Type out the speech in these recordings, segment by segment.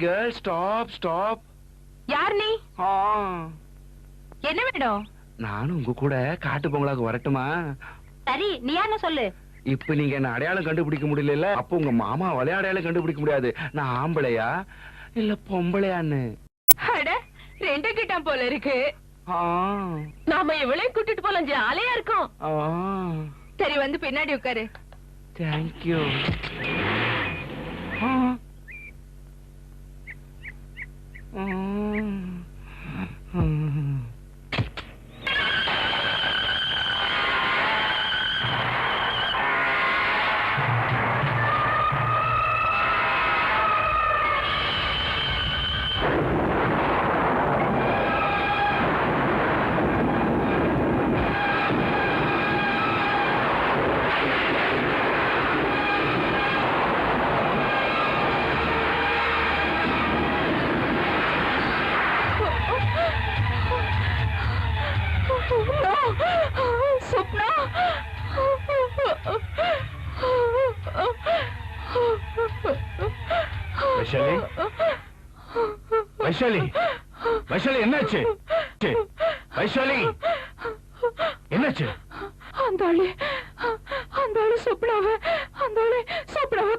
Girl stop stop. யார் நீ? என்ன வேணும்? நானும் உங்க கூட காட்டு பொங்கலாக்கு வரட்டுமா? சரி, நீ யாருன்னு சொல்லு. இப்ப நீங்க என்ன அடையாளம் கண்டுபிடிக்க முடியல, அப்ப உங்க மாமா அடையாளம் கண்டுபிடிக்க முடியாது. நான் ஆம்பளையா இல்ல பொம்பளையான்னு. அட, ரெண்டு கிட்டாம் போல இருக்கு. நாம இவளையும் கூட்டிட்டு போலாம், ஜாலியா இருக்கும். சரி, வந்து பின்னாடி உட்காரு. தேங்க்யூ. சுப்னா, வைஷாலி, வைஷாலி, வைஷாலி என்னாச்சு? வைஷாலி என்னாச்சு? அந்த ஆளு சுப்னாவை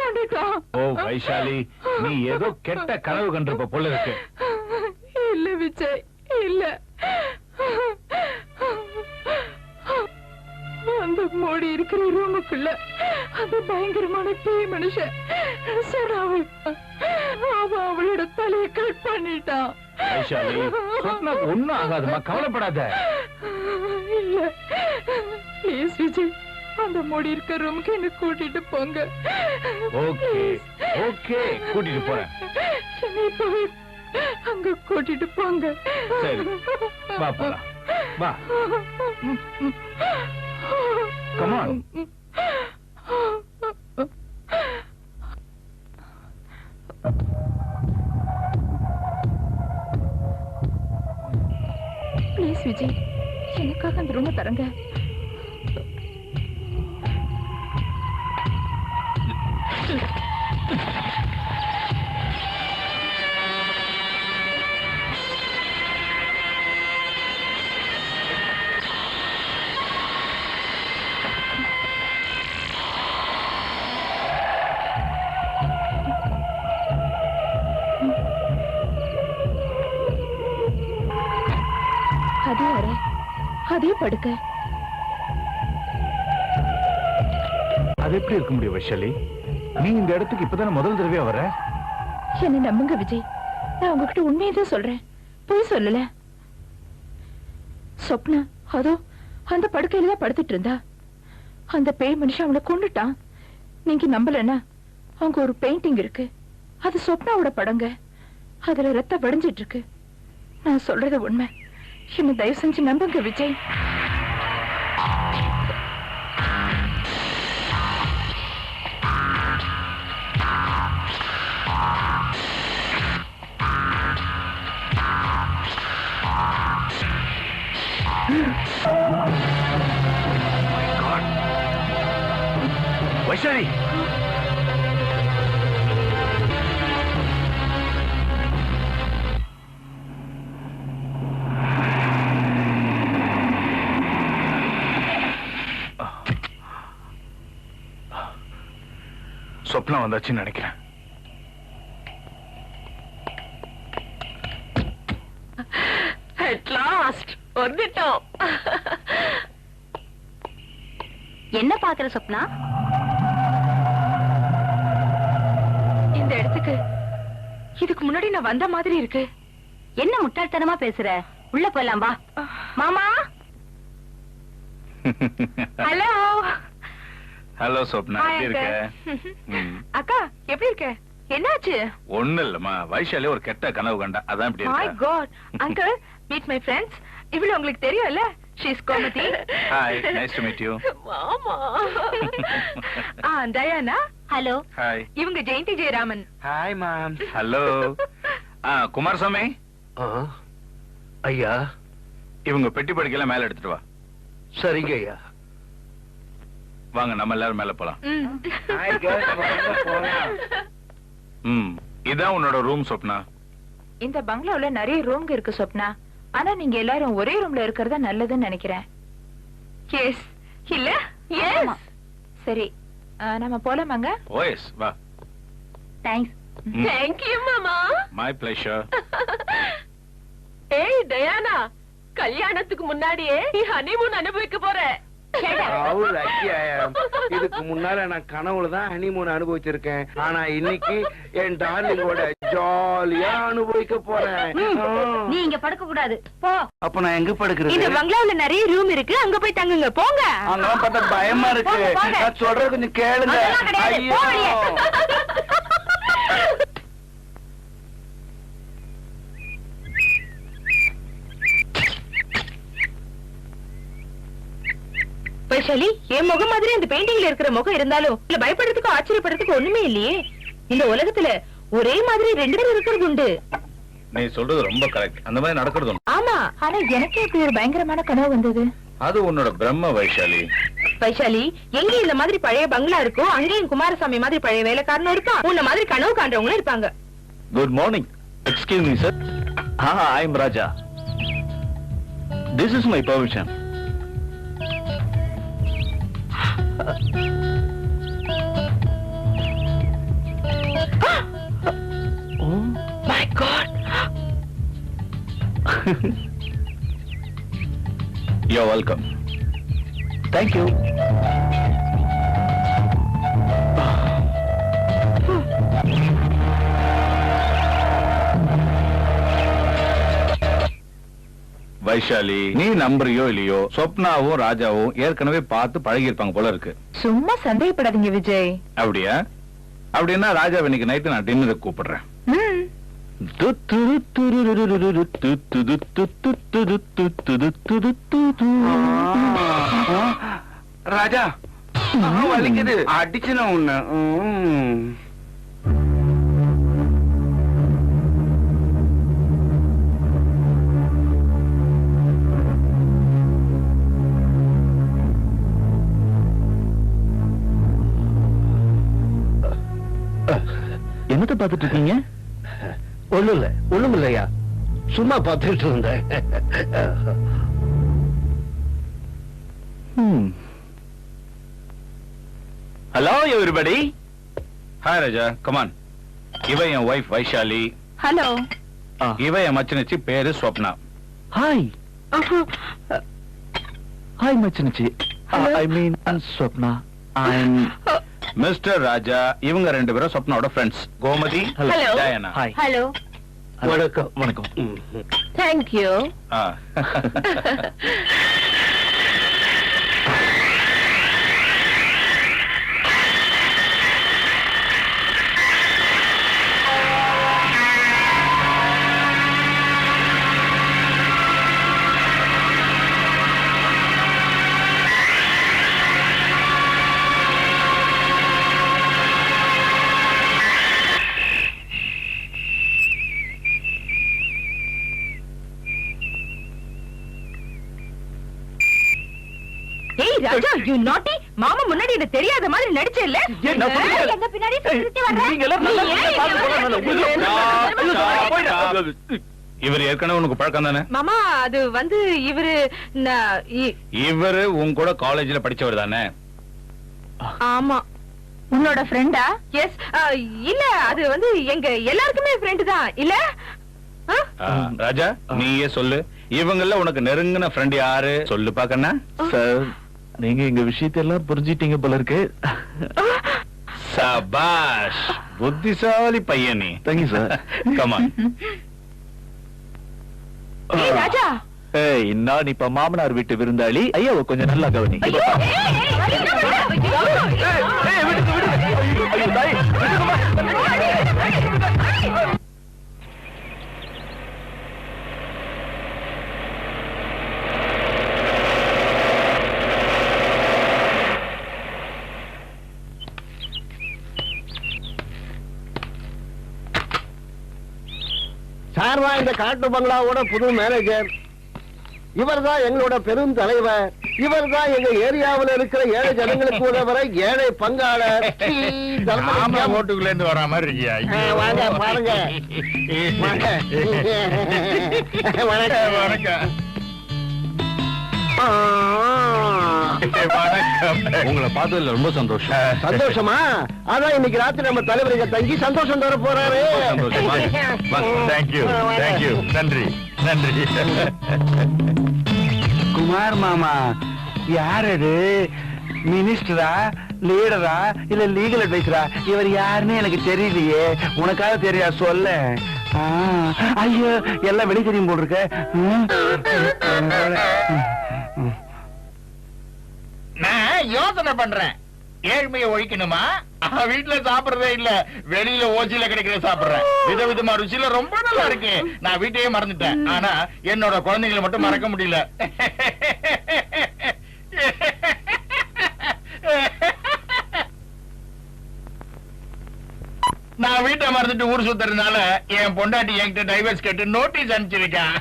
கொண்டுட்டான். ஓ வைஷாலி, நீ ஏதோ கெட்ட கனவு கண்டிருப்ப போல இருக்கு. இல்ல விஜய், இல்ல. அந்த மூடி இருக்கிற ரூமுக்குள்ள அந்த பயங்கரமான பேய் மனுஷன் அவளோட தலையை கட் பண்ணிட்டான். வைஷாலி, சொப்னாக்கு ஒண்ணும் ஆகாதுமா, கவலைப்படாத. இல்ல, ப்ளீஸ் விஜய், அந்த மூடி இருக்க ரூமுக்கு என்ன கூட்டிட்டு போங்க. ஓகே ஓகே, கூட்டிட்டு போறேன். இப்பவே அங்க கூட்டிட்டு போங்க. சரி, வா போலாம். வா, come on. ப்ளீஸ் விஜய், எனக்காக அந்த ரூமை தரங்க. அதே அறை, அதே படுக்க. அது எப்படி இருக்க முடியும் வைஷாலி? நீ இந்த இடத்துக்கு இப்பதானே முதல் தடவையா வர. என்ன நம்புங்க விஜய், நான் உங்ககிட்ட உண்மையை தான் சொல்றேன், பொய் சொல்லல. சொப்னா அதோ அந்த படுக்கையில தான் படுத்துட்டு இருந்தா. அந்த பேய் மனுஷன் அவளை கொண்டுட்டான். நீங்க நம்பலன்னா அவங்க ஒரு பெயிண்டிங் இருக்கு, அது சொப்னாவோட படங்க. அதுல ரத்தம் வடிஞ்சிட்டு இருக்கு. நான் சொல்றது உண்மை, என்ன தயவு செஞ்சு நம்புங்க விஜய். வைஷாலி, சொப்னா வந்தாச்சுன்னு நினைக்கிறேன். At last வந்துட்டோம். என்ன பாக்குற சொப்னா? இந்த இடத்துக்கு இதுக்கு முன்னாடி நான் வந்த மாதிரி இருக்கு. என்ன முட்டாள்தனமா பேசுற? உள்ள போலாம் வா. மாமா, ஹலோ. ஹலோ சொப்னா, எப்படி இருக்க? அக்கா, எப்படி இருக்க? என்னாச்சு? ஒண்ணு இல்லம்மா, வைஷாலி ஒரு கெட்ட கனவு கண்டா, அதான் இப்படி My இருக்கா. God, uncle, meet my friends. இவள உங்களுக்கு தெரியும்ல? She is Komati. Hi, nice to meet you. மாமா. டயானா. ஹலோ. Hi. இவங்க Jayanthi Jayaraman. Hi ma'am. Hello. Kumaraswamy. ஐயா, இவங்க பெட்டி படிக்கலாம் மேல எடுத்துட்டு வா. சரிங்க ஐயா. வாங்க, நம்ம எல்லாரும் மேல போலாம். Hi girls, வாங்க போலாம். இதான் உன்னோட ரூம் சொப்னா. இந்த பங்களாவுல நிறைய ரூம் இருக்கு சொப்னா. ஆனா நீங்க எல்லாரும் ஒரே ரூம்ல இருக்கிறதா நல்லதுன்னு நினைக்கிறேன். எஸ் இல்ல? எஸ். சரி, நம்ம போலாமாங்க? ஓஎஸ், வா. தேங்க்ஸ். Thank you, மாமா. My pleasure. ஏய் டயானா, கல்யாணத்துக்கு முன்னாடியே நீ ஹனிமூன் அனுபவிக்க போற. அவரு அக்கியாயம். இதுக்கு முன்னால நான் கனவுல தான் ஹனிமூன் அனுபவிச்சிருக்கேன். ஆனா இன்னைக்கு என் டார்லிங்கோட ஜாலியா அனுபவிக்க போறேன். நீ இங்க படுக்க கூடாது, போ. அப்ப நான் எங்க படுக்கிறது? இந்த பங்களாவுல நிறைய ரூம் இருக்கு, அங்க போய் தங்குங்க, போங்க. அங்கெல்லாம் பார்த்தா பயமா இருக்கு. போங்க, போங்க. நான் சொல்றது கொஞ்சம் கேளுங்க. அதெல்லாம் கிடையாது, ஐயோ. போ வெளியே. வைஷாலி, என் முகம் மாதிரி இந்த பெயிண்டிங்ல இருக்கிற முகம் இருந்தாலும் இல்ல பயப்படுறதுக்கு ஆச்சரியப்படுறதுக்கு ஒண்ணுமே இல்லையே. இந்த உலகத்துல ஒரே மாதிரி ரெண்டு பேர் இருக்கிறது உண்டு. நீ சொல்றது ரொம்ப கரெக்ட். அந்த மாதிரி நடக்கிறது உண்டு. ஆமா, ஆனா எனக்கே இப்படி ஒரு பயங்கரமான கனவு வந்தது. அது உன்னோட பிரம்ம வைஷாலி. வைஷாலி, எங்க இந்த மாதிரி பழைய பங்களா இருக்கோ அங்கேயும் குமாரசாமி மாதிரி பழைய வேலைக்காரனும் இருப்பான், உன்ன மாதிரி கனவு காண்றவங்களும் இருப்பாங்க. Good morning. Excuse me sir. I am Raja. This is my permission. My God. You're welcome. Thank you. Vaishali, நீ நம்புறியோ இல்லையோ, சொப்னாவும் ராஜாவும் ஏற்கனவே பார்த்து பழகி இருப்பாங்க போல இருக்கு. சும்மா சந்தேகப்படாதீங்க விஜய். அப்படியா? அப்படின்னா ராஜா இன்னைக்கு நைட்டு நான் டின்னருக்கு கூப்பிடுறேன். ராஜா, வலிக்குது. அடிச்சுன உன்ன. என்னத்தை பார்த்துட்டு இருக்கீங்க? ஒண்ணும் இல்லையா, சும்மா பார்த்துட்டு இருந்தேன். Hello everybody. Hi Raja, come on. இவ என் வைஃப் வைஷாலி. ஹலோ. இவ என் மச்சினச்சி, பேரு ஸ்வப்னா. ஹாய். ஹாய் மச்சினச்சி. I mean Swapna. I'm mister Raja. இவங்க ரெண்டு பேரும் ஸ்வப்னாவோட friends. Gomathi, Hello. Diana. Hi. Hello. வணக்கம். வணக்கம். Thank you. ஆ. ஏய் ராஜா, you naughty. மாமா முன்னாடி எனக்கு தெரியாத மாதிரி நடிச்சே இல்ல? என்ன பண்றீங்க? எங்க பின்னாடி சுத்தி வர்ற? நீங்க எல்லாம் நல்லா நீ ஏன் பார்த்து இங்க வர்ற? இவர் ஏற்கனவே உனக்கு பழக்கம் தானே? மாமா, அது வந்து இவரு இவரு உன் கூட காலேஜ்ல படிச்சவர் தானே? ஆமா. உன்னோட ஃப்ரெண்டா? எஸ். இல்ல, அது வந்து எங்க எல்லாருக்குமே ஃப்ரெண்ட் தான் இல்ல? ராஜா, நீயே சொல்லு. இவங்கள உனக்கு நெருங்கின ஃப்ரெண்ட் யாரு? சொல்லு பாக்கண்ணா. சார், நீங்க எங்க விஷயத்தெல்லாம் புரிஞ்சிட்டீங்க போல இருக்கு. சபாஷ், புத்திசாலி பையன் நீ. Thank you sir. கமான். ஏய் ராஜா. ஏய், நான் இப்ப மாமனார் வீட்டு விருந்தாளி. ஐயா கொஞ்சம் நல்லா கவனி. ஐயோ, என்ன பண்ற? ஐயோ, தாய், விடுங்கம்மா. சார் தான் இந்த காட்டு பங்களாவோட புது மேனேஜர். இவர் தான் எங்களோட பெரும் தலைவர். இவர் தான் எங்க ஏரியாவுல இருக்கிற ஏழை ஜனங்களுக்கு உதவுற ஏழை பங்காளர் ஸ்ரீ தர்மலிங்கம். ஓட்டுக்குள்ள இருந்து வரா மாதிரி இருக்கியா? வாங்க பாருங்க. வாங்க. வணக்கம். வணக்கம். ஆ. வணக்கம். உங்களை பார்த்ததுல ரொம்ப சந்தோஷம். சந்தோஷமா? அதான் இன்னைக்கு ராத்திரி நம்ம தலைவர் இங்க தங்கி சந்தோஷம் தர போறாரு. சந்தோஷம். Thank you thank you. நன்றி நன்றி. குமார் மாமா, யார் அது? மினிஸ்டரா, லீடரா, இல்ல லீகல் அட்வைசரா? இவர் யாருன்னு எனக்கு தெரியலையே. உனக்காக தெரியா சொல்ல? ஐயோ, எல்லாம் வெளி தெரியும் போல் இருக்க. நான் யோசனை பண்றேன். ஏழ்மையை ஒழிக்கணுமா? வீட்டுல சாப்பிடுறதே இல்ல, வெளியில ஓசியில கிடைக்கிற சாப்பிடுறேன். விதவிதமா ருசியில ரொம்ப நல்லா இருக்கு. நான் வீட்டையே மறந்துட்டேன். ஆனா என்னோட குழந்தைங்களை மட்டும் மறக்க முடியல. நான் வீட்டை மறந்துட்டு ஊர் சுத்துறதுனால என் பொண்டாட்டி என்கிட்ட டைவர்ஸ் கேட்டு நோட்டீஸ் அனுப்பிச்சிருக்கேன்.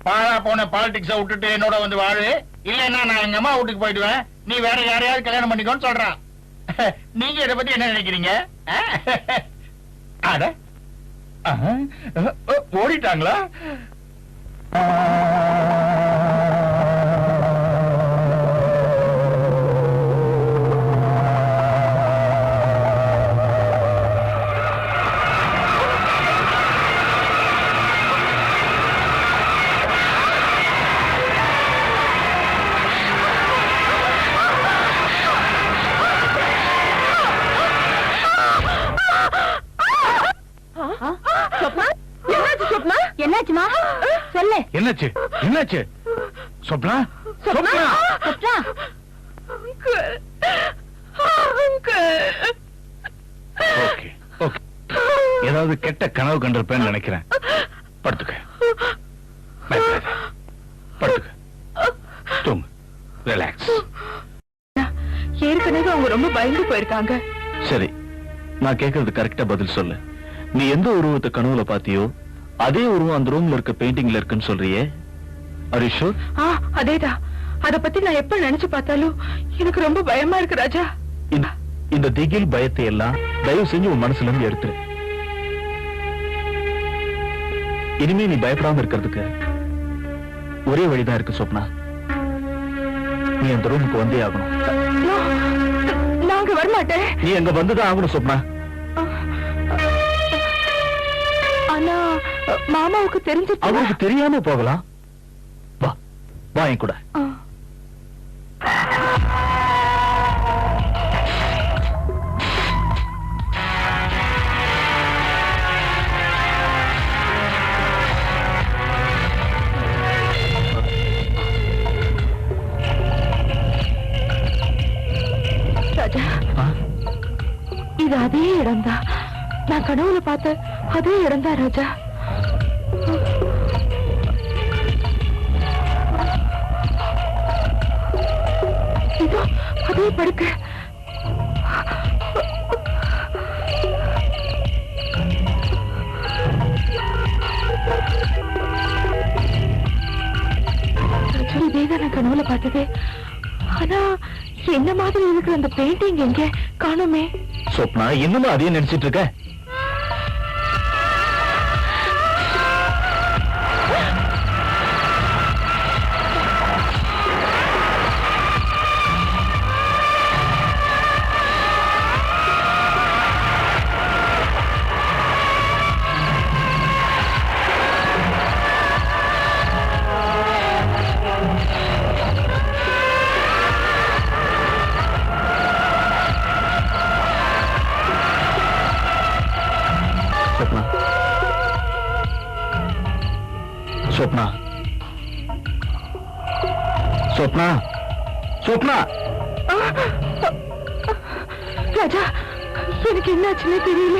பாழா போன பாலிடிக்ஸ விட்டுட்டு என்னோட வந்து வாழு, இல்லன்னா நான் எங்க அம்மா வீட்டுக்கு போயிடுவேன், நீ வேற யாரையாவது கல்யாணம் பண்ணிக்கோன்னு சொல்றான். நீங்க இத பத்தி என்ன நினைக்கிறீங்க? அட ஓடிட்டாங்களா? என்னாச்சுமா? சொல்லு. என்னாச்சு? என்னாச்சு? சொப்னா? சொப்னா? சொப்னா? Okay okay. ஏதாவது கெட்ட கனவு கண்டிருப்பேன்னு நினைக்கிறேன். படுத்துக்க. பயப்படாத. படுத்துக்க. தூங்கு. ரிலாக்ஸ். ஏற்கனவே அவங்க ரொம்ப பயந்து போயிருக்காங்க. சரி, நான் கேட்கறது கரெக்டா பதில் சொல்லு. நீ எந்த உருவத்தை கனவுல பாத்தியோ அதே உருவம் அந்த ரூம்ல இருக்க பெயிண்டிங்ல இருக்குன்னு சொல்றியே? Are you sure? அதேதான். அத பத்தி நான் எப்ப நினைச்சு பார்த்தாலும் எனக்கு ரொம்ப பயமா இருக்கு ராஜா. இந்த திகில் பயத்தை எல்லாம் தயவு செஞ்சு உன் மனசுல இருந்து எடுத்துரு. இனிமே நீ பயப்படாம இருக்கிறதுக்கு ஒரே வழிதான் இருக்கு சொப்னா. நீ அந்த ரூமுக்கு வந்தே ஆகணும். நான் அங்க வரமாட்டேன். நீ அங்க வந்துதான் ஆகணும் சொப்னா. ஆனா மாமாவுக்கு தெரிஞ்சிட்டு அவருக்கு தெரியாம போகலாம். வா வா என் கூட. ராஜா, இது அதே இடம்தான். நான் கனவுல பார்த்த அதே இடம்தான் ராஜா. இதோ அதே படுக்க. இதேதான் நான் கனவுல பார்த்தது. ஆனா என்ன மாதிரி இருக்கிற அந்த பெயிண்டிங் எங்க காணுமே? சொப்னா, இன்னும் அதையே நினைச்சிட்டு இருக்க? சொப்னா, சொப்னா, சொப்னா. ராஜா, எனக்கு என்னாச்சுன்னே தெரியல.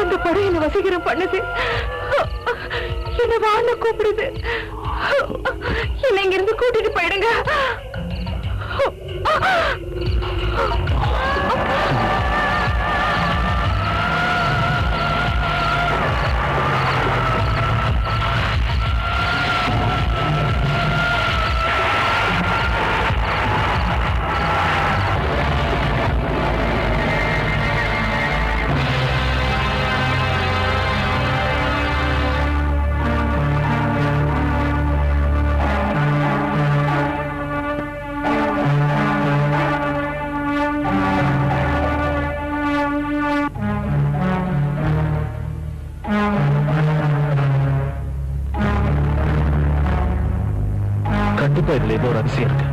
அந்த படம் என்ன வசீகரம் பண்ணுது. என்ன வாழ கூப்பிடுது. என்ன இங்க இருந்து கூட்டிட்டு போயிடுங்க. கண்டிப்பா இதுல ஏதோ ஒரு ரகசியம் இருக்கு.